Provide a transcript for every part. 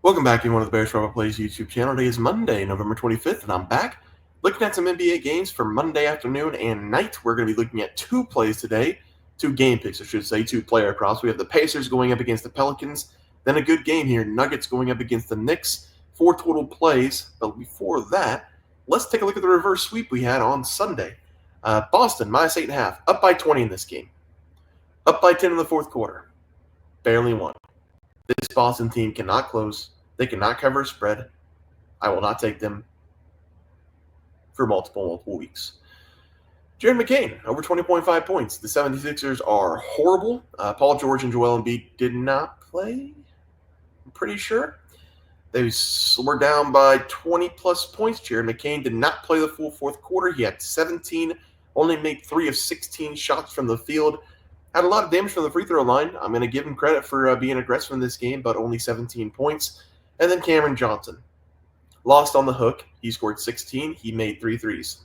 Welcome back to one of the Bears Football Plays YouTube channel. Today is Monday, November 25th, and I'm back looking at some NBA games for Monday afternoon and night. We're going to be looking at two plays today, two game picks, I should say, two player props. We have the Pacers going up against the Pelicans, then a good game here, Nuggets going up against the Knicks, 4 total plays. But before that, let's take a look at the reverse sweep we had on Sunday. Boston, minus 8.5, up by 20 in this game, up by 10 in the fourth quarter, barely won. This Boston team cannot close. They cannot cover a spread. I will not take them for multiple weeks. Jared McCain, over 20.5 points. The 76ers are horrible. Paul George and Joel Embiid did not play, I'm pretty sure. They were down by 20-plus points. Jared McCain did not play the full fourth quarter. He had 17, only made 3 of 16 shots from the field. Had a lot of damage from the free throw line. I'm going to give him credit for being aggressive in this game, but only 17 points. And then Cameron Johnson. Lost on the hook. He scored 16. He made 3 threes.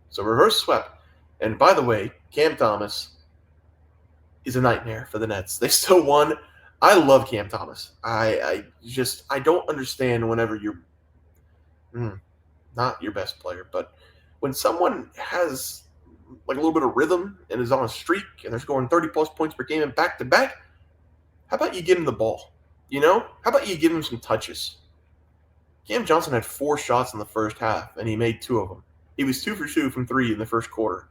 So reverse swept. And by the way, Cam Thomas is a nightmare for the Nets. They still won. I love Cam Thomas. I don't understand whenever you're not your best player, but when someone has like a little bit of rhythm and is on a streak and they're scoring 30-plus points per game and back-to-back, how about you give him the ball? You know? How about you give him some touches? Cam Johnson had 4 shots in the first half, and he made 2 of them. He was 2 for 2 from 3 in the first quarter.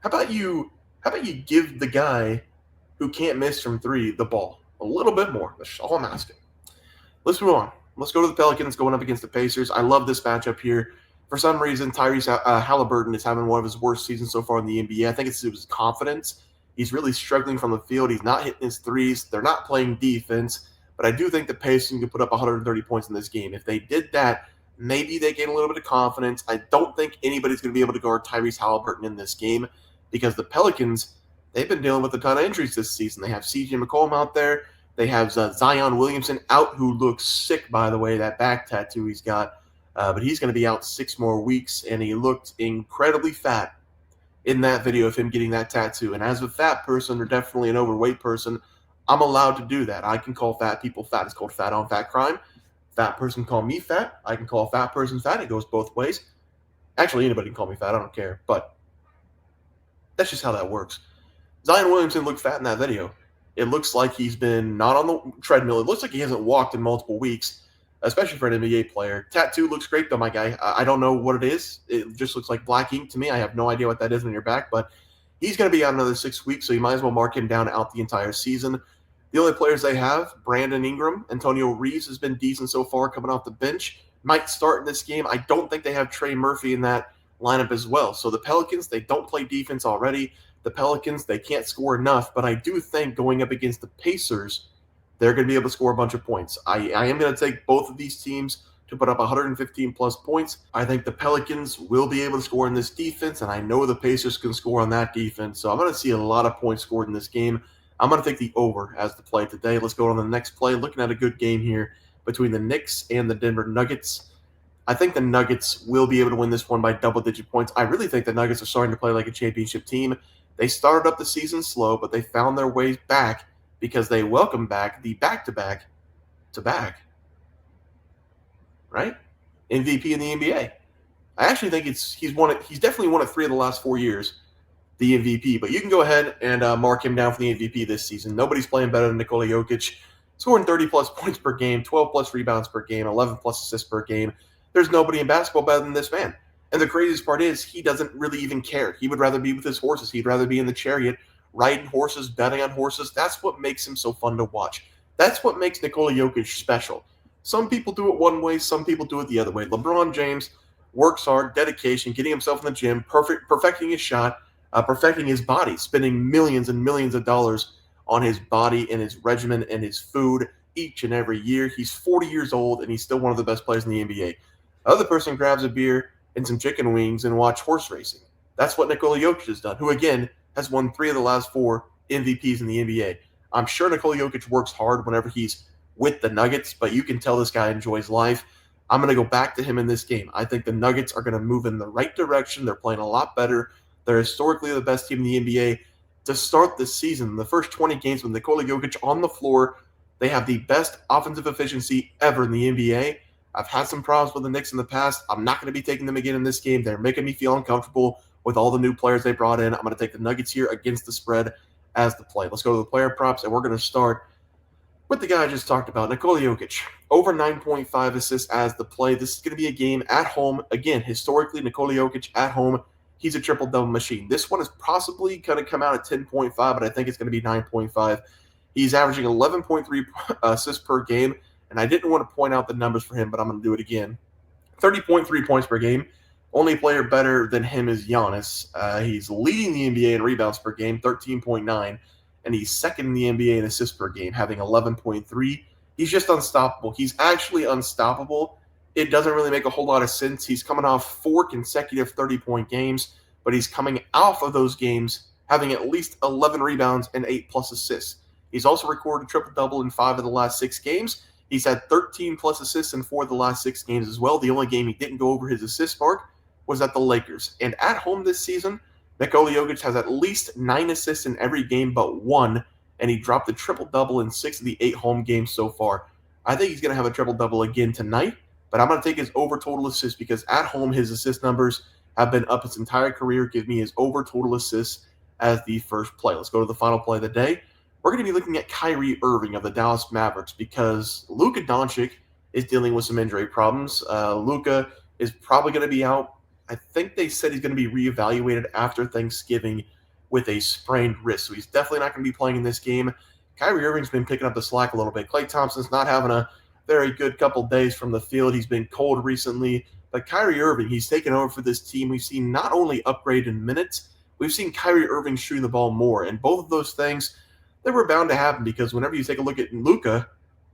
How about you give the guy who can't miss from 3 the ball a little bit more? That's all I'm asking. Let's move on. Let's go to the Pelicans going up against the Pacers. I love this matchup here. For some reason, Tyrese Halliburton is having one of his worst seasons so far in the NBA. I think it's his confidence. He's really struggling from the field. He's not hitting his threes. They're not playing defense. But I do think the Pacers can put up 130 points in this game. If they did that, maybe they gain a little bit of confidence. I don't think anybody's going to be able to guard Tyrese Halliburton in this game because the Pelicans, they've been dealing with a ton of injuries this season. They have C.J. McCollum out there. They have Zion Williamson out, who looks sick, by the way, that back tattoo he's got. But he's going to be out 6 more weeks, and he looked incredibly fat in that video of him getting that tattoo. And as a fat person, or definitely an overweight person, I'm allowed to do that. I can call fat people fat. It's called fat on fat crime. Fat person can call me fat. I can call a fat person fat. It goes both ways. Actually, anybody can call me fat. I don't care. But that's just how that works. Zion Williamson looked fat in that video. It looks like he's been not on the treadmill. It looks like he hasn't walked in multiple weeks, especially for an NBA player. Tattoo looks great, though, my guy. I don't know what it is. It just looks like black ink to me. I have no idea what that is on your back, but he's going to be out another 6 weeks, so you might as well mark him down out the entire season. The only players they have, Brandon Ingram, Antonio Reeves has been decent so far coming off the bench. Might start in this game. I don't think they have Trey Murphy in that lineup as well. So the Pelicans, they don't play defense already. The Pelicans, they can't score enough, but I do think going up against the Pacers, they're going to be able to score a bunch of points. I am going to take both of these teams to put up 115-plus points. I think the Pelicans will be able to score in this defense, and I know the Pacers can score on that defense. So I'm going to see a lot of points scored in this game. I'm going to take the over as the play today. Let's go on to the next play. Looking at a good game here between the Knicks and the Denver Nuggets. I think the Nuggets will be able to win this one by double-digit points. I really think the Nuggets are starting to play like a championship team. They started up the season slow, but they found their ways back because they welcomed back the back-to-back, right? MVP in the NBA. I actually think he's definitely won it 3 of the last 4 years, the MVP. But you can go ahead and mark him down for the MVP this season. Nobody's playing better than Nikola Jokic, scoring 30-plus points per game, 12-plus rebounds per game, 11-plus assists per game. There's nobody in basketball better than this man. And the craziest part is he doesn't really even care. He would rather be with his horses. He'd rather be in the chariot, riding horses, betting on horses. That's what makes him so fun to watch. That's what makes Nikola Jokic special. Some people do it one way, some people do it the other way. LeBron James works hard, dedication, getting himself in the gym, perfecting his shot, perfecting his body, spending millions and millions of dollars on his body and his regimen and his food each and every year. He's 40 years old, and he's still one of the best players in the NBA. Other person grabs a beer and some chicken wings and watch horse racing. That's what Nikola Jokic has done, who, again, has won 3 of the last 4 MVPs in the NBA. I'm sure Nikola Jokic works hard whenever he's with the Nuggets, but you can tell this guy enjoys life. I'm going to go back to him in this game. I think the Nuggets are going to move in the right direction. They're playing a lot better. They're historically the best team in the NBA. To start the season, the first 20 games with Nikola Jokic on the floor, They have the best offensive efficiency ever in the NBA. I've had some problems with the Knicks in the past. I'm not going to be taking them again in this game. They're making me feel uncomfortable with all the new players they brought in. I'm going to take the Nuggets here against the spread as the play. Let's go to the player props, and we're going to start with the guy I just talked about, Nikola Jokic. Over 9.5 assists as the play. This is going to be a game at home. Again, historically, Nikola Jokic at home, he's a triple-double machine. This one is possibly going to come out at 10.5, but I think it's going to be 9.5. He's averaging 11.3 assists per game, and I didn't want to point out the numbers for him, but I'm going to do it again. 30.3 points per game. Only player better than him is Giannis. He's leading the NBA in rebounds per game, 13.9, and he's second in the NBA in assists per game, having 11.3. He's just unstoppable. He's actually unstoppable. It doesn't really make a whole lot of sense. He's coming off 4 consecutive 30-point games, but he's coming off of those games having at least 11 rebounds and 8+ assists. He's also recorded a triple-double in 5 of the last 6 games. He's had 13+ assists in 4 of the last 6 games as well. The only game he didn't go over his assist mark was at the Lakers. And at home this season, Nikola Jokic has at least 9 assists in every game but 1, and he dropped a triple-double in 6 of the 8 home games so far. I think he's going to have a triple-double again tonight, but I'm going to take his over total assists because at home his assist numbers have been up his entire career. Give me his over total assists as the first play. Let's go to the final play of the day. We're going to be looking at Kyrie Irving of the Dallas Mavericks because Luka Doncic is dealing with some injury problems. Luka is probably going to be out. I think they said he's going to be reevaluated after Thanksgiving with a sprained wrist. So he's definitely not going to be playing in this game. Kyrie Irving's been picking up the slack a little bit. Klay Thompson's not having a very good couple days from the field. He's been cold recently. But Kyrie Irving, he's taken over for this team. We've seen not only upgrade in minutes, we've seen Kyrie Irving shooting the ball more. And both of those things, they were bound to happen because whenever you take a look at Luka,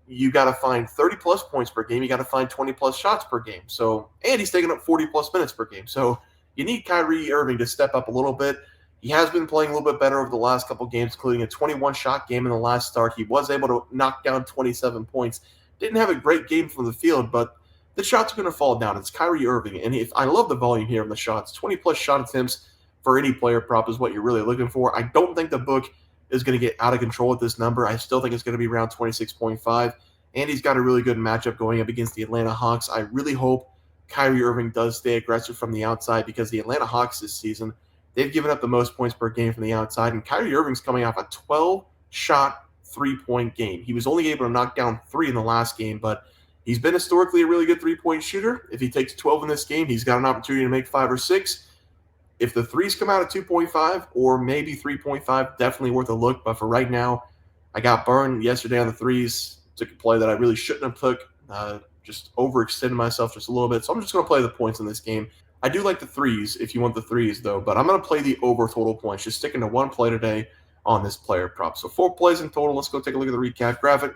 you got to find 30+ points per game. You got to find 20+ shots per game. So, and he's taking up 40+ minutes per game. So you need Kyrie Irving to step up a little bit. He has been playing a little bit better over the last couple games, including a 21-shot game in the last start. He was able to knock down 27 points. Didn't have a great game from the field, but the shots are going to fall down. It's Kyrie Irving, and if I love the volume here of the shots. 20+ shot attempts for any player prop is what you're really looking for. I don't think the book is going to get out of control with this number. I still think it's going to be around 26.5, and he's got a really good matchup going up against the Atlanta Hawks. I really hope Kyrie Irving does stay aggressive from the outside because the Atlanta Hawks this season, they've given up the most points per game from the outside, and Kyrie Irving's coming off a 12-shot three-point game. He was only able to knock down 3 in the last game, but he's been historically a really good three-point shooter. If he takes 12 in this game, he's got an opportunity to make 5 or 6. If the threes come out at 2.5 or maybe 3.5, definitely worth a look. But for right now, I got burned yesterday on the threes. Took a play that I really shouldn't have took. Just overextended myself just a little bit. So I'm just going to play the points in this game. I do like the threes if you want the threes, though. But I'm going to play the over total points. Just sticking to one play today on this player prop. So 4 plays in total. Let's go take a look at the recap graphic.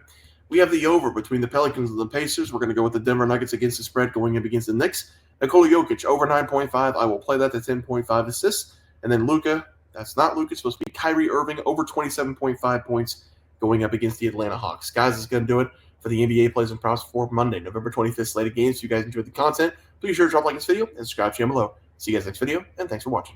We have the over between the Pelicans and the Pacers. We're going to go with the Denver Nuggets against the spread going up against the Knicks. Nikola Jokic, over 9.5. I will play that to 10.5 assists. And then Luka, that's not Luka. It's supposed to be Kyrie Irving, over 27.5 points going up against the Atlanta Hawks. Guys, this is going to do it for the NBA Plays and Props for Monday, November 25th slate of games. If you guys enjoyed the content, please sure to drop a like this video and subscribe to me below. See you guys next video, and thanks for watching.